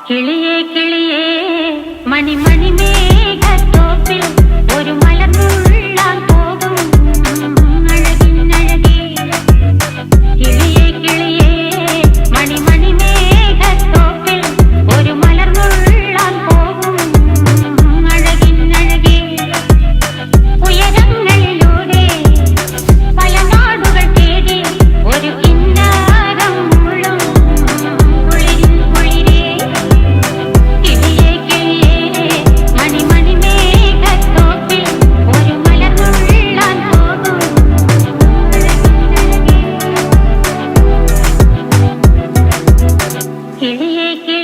കിളിയേ കിളിയേ മണിമണി മേഘത്തോപ്പിൽ ഒരു മലർന്നുള്ളാൻ പോകും അഴകിനഴകേ. കിളിയേ കിളിയേ മണിമണി മേഘത്തോപ്പിൽ ഒരു മലർന്നുള്ളാൻ പോകും അഴകിനഴകേ. ഉയരങ്ങളിലൂടെ പല നാടുകൾ തേടി ഒരു കിന്നാരം മുള്ളും കുളിരിൻ കുളിരേ. കിളിയേ കിളിയേ മണിമണി മേഘത്തോപ്പിൽ ഒരു മലർന്നുള്ളാൻ പോകും അഴകിനഴകേ. കിളിയേ കിളിയേ